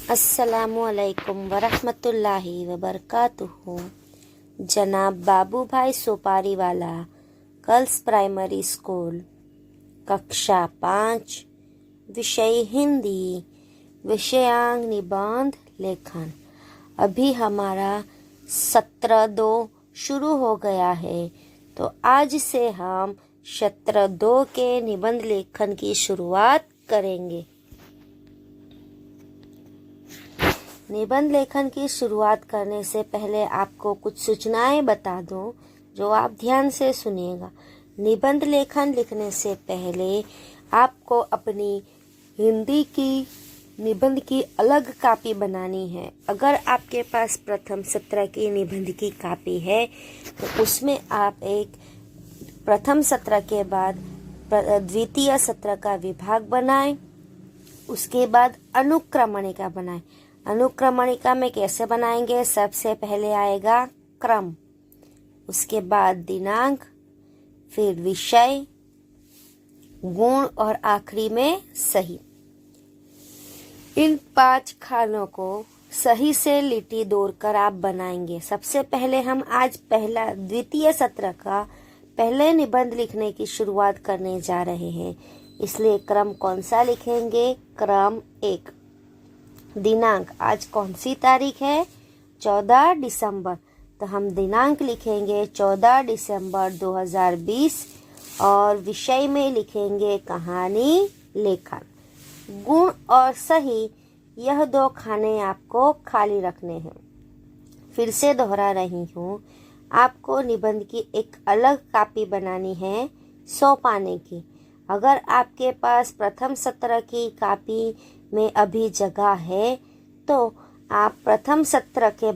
अस्सलामुअलैकुम वरहमतुल्लाहि वबरकातुहू। जनाब बाबू भाई सोपारी वाला गर्ल्स प्राइमरी स्कूल, कक्षा 5, विषय हिंदी, विषयांक निबंध लेखन। अभी हमारा सत्र 2 शुरू हो गया है, तो आज से हम सत्र 2 के निबंध लेखन की शुरुआत करेंगे। निबंध लेखन की शुरुआत करने से पहले आपको कुछ सूचनाएं बता दूं, जो आप ध्यान से सुनिएगा। निबंध लेखन लिखने से पहले आपको अपनी हिंदी की निबंध की अलग कॉपी बनानी है। अगर आपके पास प्रथम सत्र की निबंध की कॉपी है तो उसमें आप एक प्रथम सत्र के बाद द्वितीय सत्र का विभाग बनाएं। उसके बाद अनुक्रमणिका बनाएं। अनुक्रमणिका में कैसे बनाएंगे? सबसे पहले आएगा क्रम, उसके बाद दिनांक, फिर विषय, गुण और आखिरी में सही। इन 5 खानों को सही से लिटी दौड़कर आप बनाएंगे। सबसे पहले हम आज द्वितीय सत्र का पहले निबंध लिखने की शुरुआत करने जा रहे हैं, इसलिए क्रम कौन सा लिखेंगे? क्रम 1। दिनांक, आज कौन सी तारीख है? 14 दिसंबर, तो हम दिनांक लिखेंगे 14 दिसंबर 2020 और विषय में लिखेंगे कहानी लेखन। गुण और सही, यह 2 खाने आपको खाली रखने हैं। फिर से दोहरा रही हूँ, आपको निबंध की एक अलग कॉपी बनानी है 100 पाने की। अगर आपके पास प्रथम सत्र की कॉपी में अभी जगह है तो आप प्रथम सत्र के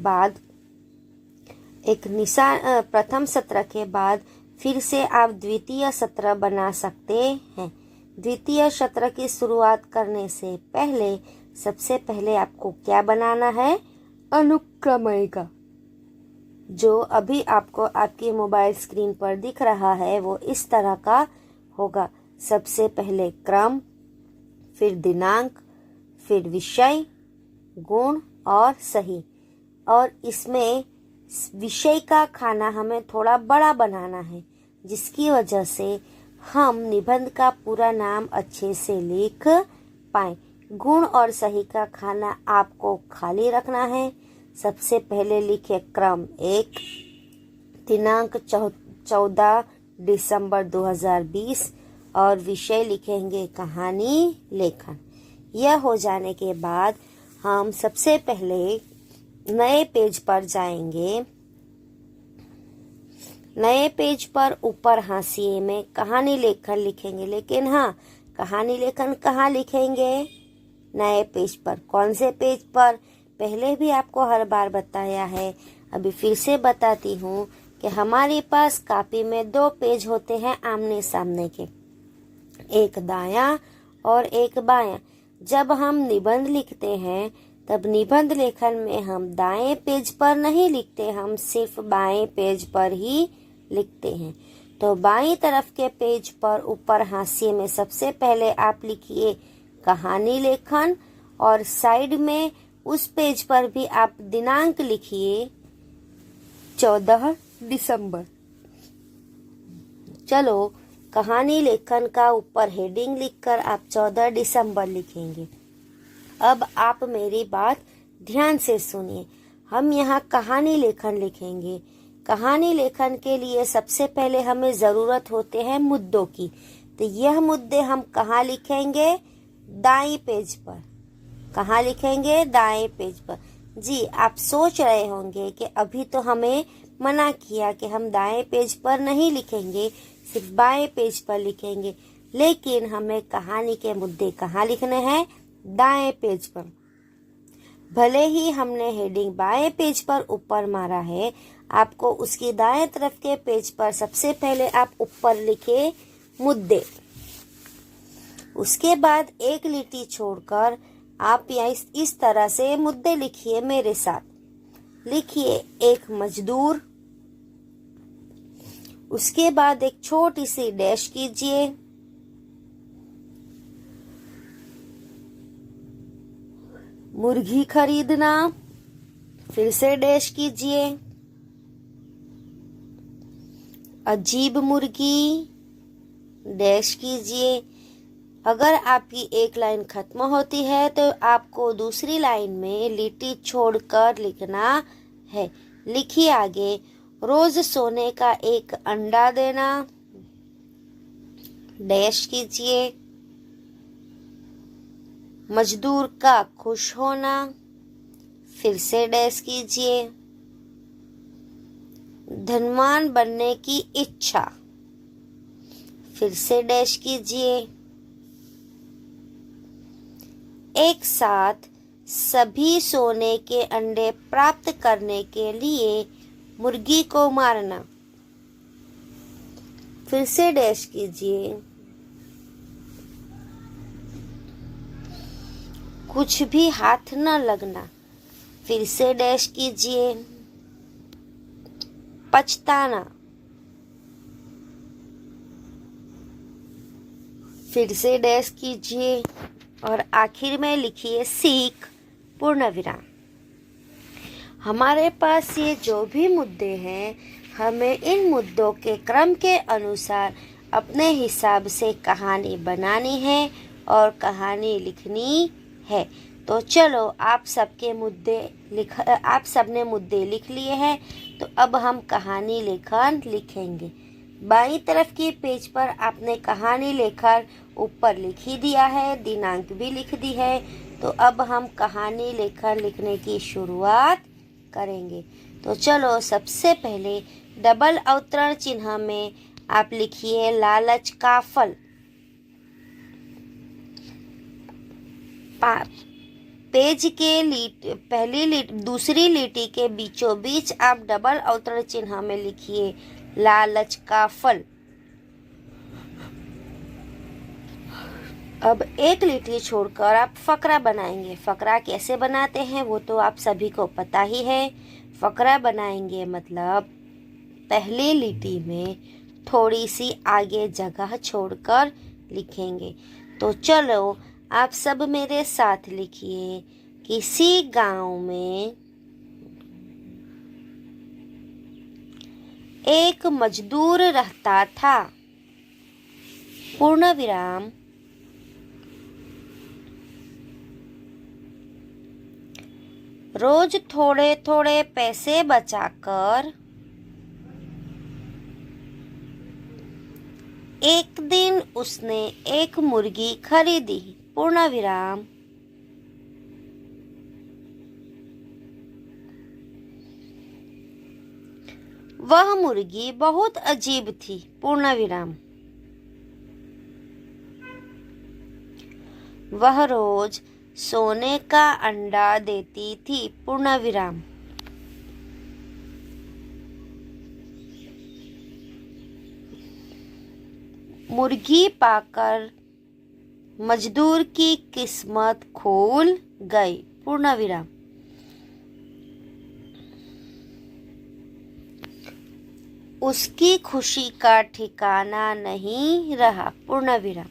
बाद फिर से आप द्वितीय सत्र बना सकते हैं। द्वितीय सत्र की शुरुआत करने से पहले सबसे पहले आपको क्या बनाना है? अनुक्रमणिका, जो अभी आपको आपकी मोबाइल स्क्रीन पर दिख रहा है वो इस तरह का होगा। सबसे पहले क्रम, फिर दिनांक, फिर विषय, गुण और सही। और इसमें विषय का खाना हमें थोड़ा बड़ा बनाना है, जिसकी वजह से हम निबंध का पूरा नाम अच्छे से लिख पाएं। गुण और सही का खाना आपको खाली रखना है। सबसे पहले लिखे क्रम 1, दिनांक 14 दिसंबर 2020 और विषय लिखेंगे कहानी लेखन। यह हो जाने के बाद हम सबसे पहले नए पेज पर जाएंगे। नए पेज पर ऊपर हाशिए में कहानी लेखन लिखेंगे, लेकिन हाँ, कहानी लेखन कहाँ लिखेंगे? नए पेज पर। कौन से पेज पर? पहले भी आपको हर बार बताया है, अभी फिर से बताती हूँ कि हमारे पास कॉपी में 2 पेज होते हैं आमने सामने के, एक दायां और एक बायां। जब हम निबंध लिखते हैं तब निबंध लेखन में हम दाएं पेज पर नहीं लिखते, हम सिर्फ बाएं पेज पर ही लिखते हैं। तो बाईं तरफ के पेज पर ऊपर हाशिए में सबसे पहले आप लिखिए कहानी लेखन और साइड में उस पेज पर भी आप दिनांक लिखिए 14 दिसंबर। चलो, कहानी लेखन का ऊपर हेडिंग लिखकर आप 14 दिसंबर लिखेंगे। अब आप मेरी बात ध्यान से सुनिए। हम यहाँ कहानी लेखन लिखेंगे। कहानी लेखन के लिए सबसे पहले हमें जरूरत होते हैं मुद्दों की, तो यह मुद्दे हम कहाँ लिखेंगे? दाएं पेज पर। कहाँ लिखेंगे? दाएं पेज पर। जी, आप सोच रहे होंगे कि अभी तो हमें मना किया कि हम दाएं पेज पर नहीं लिखेंगे, सिर्फ बाएं पेज पर लिखेंगे, लेकिन हमें कहानी के मुद्दे कहाँ लिखने हैं? दाएं पेज पर। भले ही हमने हेडिंग बाएं पेज पर ऊपर मारा है, आपको उसकी दाएं तरफ के पेज पर सबसे पहले आप ऊपर लिखे मुद्दे। उसके बाद एक लिटी छोड़कर आप इस तरह से मुद्दे लिखिए मेरे साथ। लिखिए एक मजदूर, उसके बाद एक छोटी सी डैश कीजिए, मुर्गी खरीदना, फिर से डैश कीजिए। अजीब मुर्गी, डैश कीजिए। अगर आपकी एक लाइन खत्म होती है तो आपको दूसरी लाइन में लिटी छोड़कर लिखना है। लिखिए आगे, रोज सोने का एक अंडा देना, डैश कीजिए। मजदूर का खुश होना, फिर से डैश कीजिए। धनवान बनने की इच्छा, फिर से डैश कीजिए। एक साथ सभी सोने के अंडे प्राप्त करने के लिए मुर्गी को मारना, फिर से डैश कीजिए। कुछ भी हाथ न लगना, फिर से डैश कीजिए। पछताना, फिर से डैश कीजिए। और आखिर में लिखिए सीख, पूर्ण विराम। हमारे पास ये जो भी मुद्दे हैं, हमें इन मुद्दों के क्रम के अनुसार अपने हिसाब से कहानी बनानी है और कहानी लिखनी है। तो चलो, आप सबने मुद्दे लिख लिए हैं, तो अब हम कहानी लेखन लिखेंगे। बाईं तरफ के पेज पर आपने कहानी लेखन ऊपर लिख ही दिया है, दिनांक भी लिख दी है। तो अब हम कहानी लेखन लिखने की शुरुआत करेंगे। तो चलो, सबसे पहले डबल अवतरण चिन्ह में आप लिखिए लालच का फल। पेज के दूसरी लिटी के बीचों बीच आप डबल अवतरण चिन्ह में लिखिए लालच का फल। अब एक लिटी छोड़कर आप फकरा बनाएंगे। फकरा कैसे बनाते हैं वो तो आप सभी को पता ही है। फकरा बनाएंगे मतलब पहली लिटी में थोड़ी सी आगे जगह छोड़कर लिखेंगे। तो चलो, आप सब मेरे साथ लिखिए। किसी गांव में एक मजदूर रहता था, पूर्ण विराम। रोज थोड़े थोड़े पैसे बचाकर एक दिन उसने एक मुर्गी खरीदी, पूर्ण विराम। वह मुर्गी बहुत अजीब थी, पूर्ण विराम। वह रोज सोने का अंडा देती थी, पूर्ण विराम। मुर्गी पाकर मजदूर की किस्मत खुल गई, पूर्ण विराम। उसकी खुशी का ठिकाना नहीं रहा, पूर्ण विराम।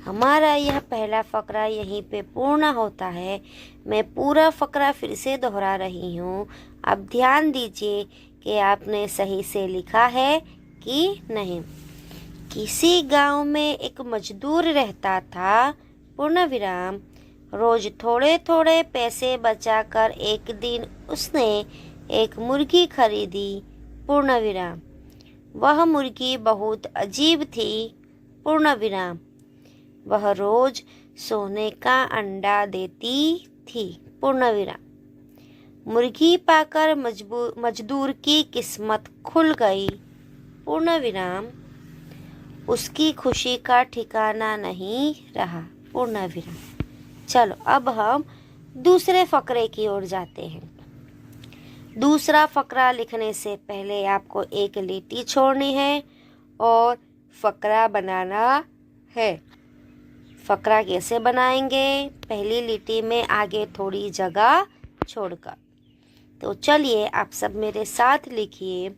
हमारा यह पहला फकरा यहीं पे पूर्ण होता है। मैं पूरा फकरा फिर से दोहरा रही हूँ। आप ध्यान दीजिए कि आपने सही से लिखा है कि नहीं। किसी गांव में एक मजदूर रहता था, पूर्ण विराम। रोज थोड़े थोड़े पैसे बचाकर एक दिन उसने एक मुर्गी खरीदी, पूर्ण विराम। वह मुर्गी बहुत अजीब थी, पूर्ण विराम। वह रोज सोने का अंडा देती थी, पूर्ण विराम। मुर्गी पाकर मजदूर की किस्मत खुल गई, पूर्ण विराम। उसकी खुशी का ठिकाना नहीं रहा, पूर्ण विराम। चलो, अब हम दूसरे फकरे की ओर जाते हैं। दूसरा फकरा लिखने से पहले आपको एक लिटी छोड़नी है और फकरा बनाना है। फकरा कैसे बनाएंगे? पहली लिटी में आगे थोड़ी जगह छोड़कर। तो चलिए, आप सब मेरे साथ लिखिए।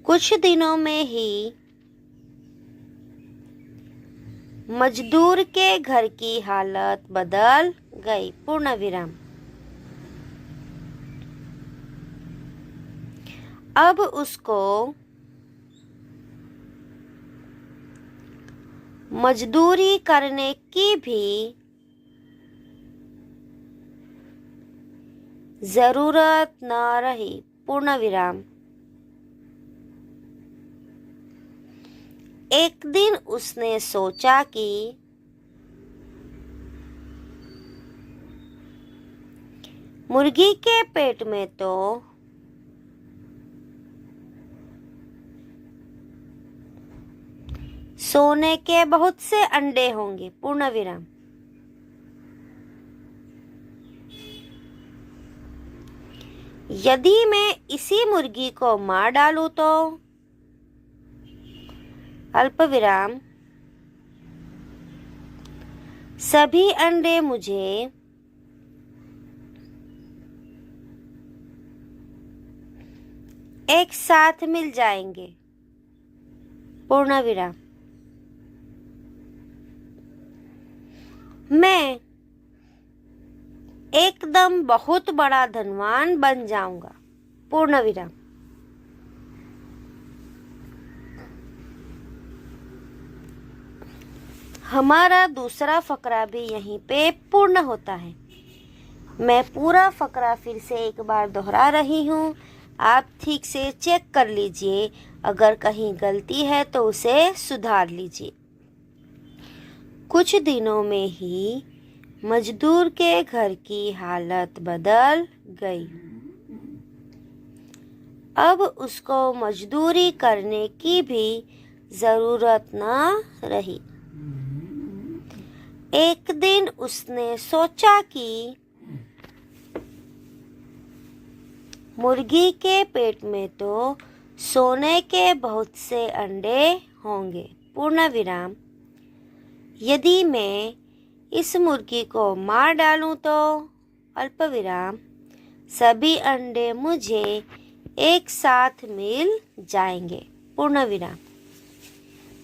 कुछ दिनों में ही मजदूर के घर की हालत बदल गई, पूर्ण विराम। अब उसको मजदूरी करने की भी जरूरत न रही, पूर्ण विराम। एक दिन उसने सोचा कि मुर्गी के पेट में तो सोने के बहुत से अंडे होंगे, पूर्ण विराम। यदि मैं इसी मुर्गी को मार डालूं तो अल्प विराम सभी अंडे मुझे एक साथ मिल जाएंगे, पूर्ण विराम। मैं एकदम बहुत बड़ा धनवान बन जाऊंगा, पूर्ण विराम। हमारा दूसरा फकरा भी यहीं पे पूर्ण होता है। मैं पूरा फकरा फिर से एक बार दोहरा रही हूँ, आप ठीक से चेक कर लीजिए, अगर कहीं गलती है तो उसे सुधार लीजिए। कुछ दिनों में ही मजदूर के घर की हालत बदल गई। अब उसको मजदूरी करने की भी जरूरत न रही। एक दिन उसने सोचा कि मुर्गी के पेट में तो सोने के बहुत से अंडे होंगे, पूर्ण विराम। यदि मैं इस मुर्गी को मार डालूं तो अल्प विराम सभी अंडे मुझे एक साथ मिल जाएंगे, पूर्ण विराम।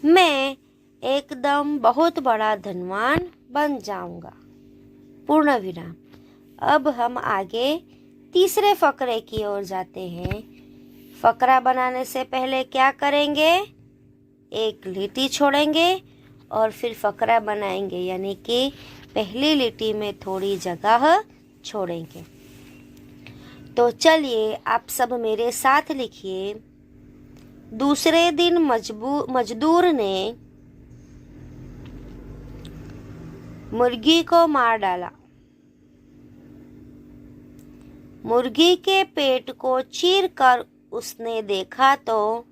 मैं एकदम बहुत बड़ा धनवान बन जाऊंगा, पूर्ण विराम। अब हम आगे तीसरे फकरे की ओर जाते हैं। फकरा बनाने से पहले क्या करेंगे? एक लिटी छोड़ेंगे और फिर फकरा बनाएंगे, यानी कि पहली लिटी में थोड़ी जगह छोड़ेंगे। तो चलिए आप सब मेरे साथ लिखिए। दूसरे दिन मजदूर ने मुर्गी को मार डाला। मुर्गी के पेट को चीरकर उसने देखा तो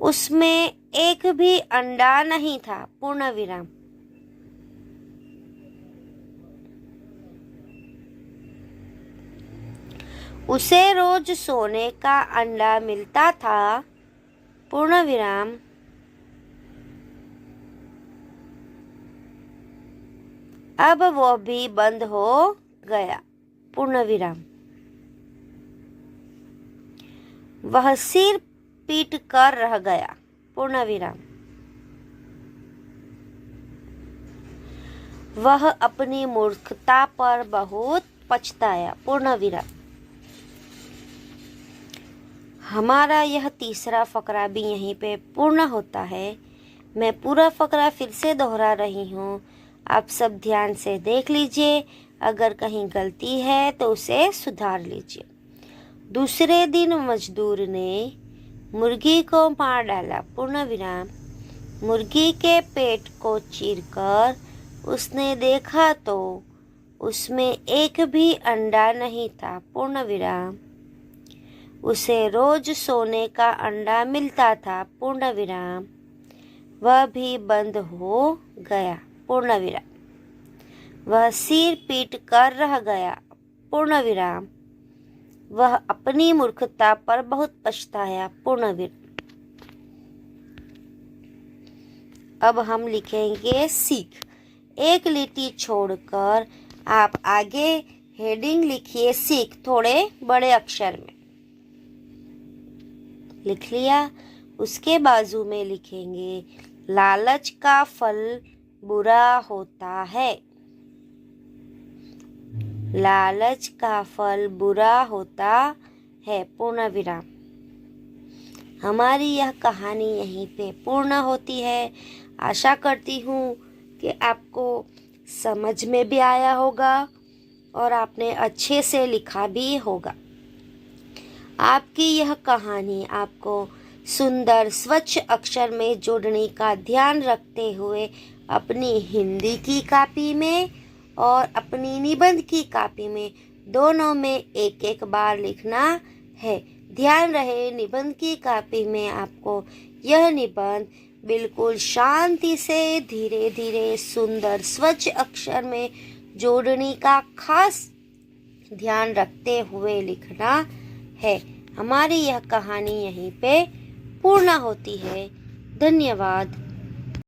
उसमें एक भी अंडा नहीं था, पूर्ण विराम। उसे रोज सोने का अंडा मिलता था, पूर्ण विराम। अब वो भी बंद हो गया, पूर्ण विराम। वह सिर पीट कर रह गया, पूर्ण विराम। वह अपनी मूर्खता पर बहुत पछताया, पूर्ण विराम। हमारा यह तीसरा फकरा भी यहीं पे पूर्ण होता है। मैं पूरा फकरा फिर से दोहरा रही हूँ, आप सब ध्यान से देख लीजिए, अगर कहीं गलती है तो उसे सुधार लीजिए। दूसरे दिन मजदूर ने मुर्गी को मार डाला, पूर्ण विराम। मुर्गी के पेट को चीरकर उसने देखा तो उसमें एक भी अंडा नहीं था, पूर्ण विराम। उसे रोज सोने का अंडा मिलता था, पूर्ण विराम। वह भी बंद हो गया, पूर्ण विराम। वह सिर पीट कर रह गया, पूर्ण विराम। वह अपनी मूर्खता पर बहुत पछताया, पूर्ण विराम। अब हम लिखेंगे सीख। एक लिटी छोड़कर आप आगे हेडिंग लिखिए सीख, थोड़े बड़े अक्षर में। लिख लिया। उसके बाजू में लिखेंगे लालच का फल बुरा होता है। लालच का फल बुरा होता है, पूर्ण विराम। हमारी यह कहानी यहीं पे पूर्ण होती है। आशा करती हूँ कि आपको समझ में भी आया होगा और आपने अच्छे से लिखा भी होगा। आपकी यह कहानी आपको सुंदर स्वच्छ अक्षर में जोड़ने का ध्यान रखते हुए अपनी हिंदी की कॉपी में और अपनी निबंध की कॉपी में दोनों में एक एक बार लिखना है। ध्यान रहे, निबंध की कॉपी में आपको यह निबंध बिल्कुल शांति से धीरे धीरे सुंदर स्वच्छ अक्षर में जोड़ने का खास ध्यान रखते हुए लिखना है। हमारी यह कहानी यहीं पे पूर्ण होती है। धन्यवाद।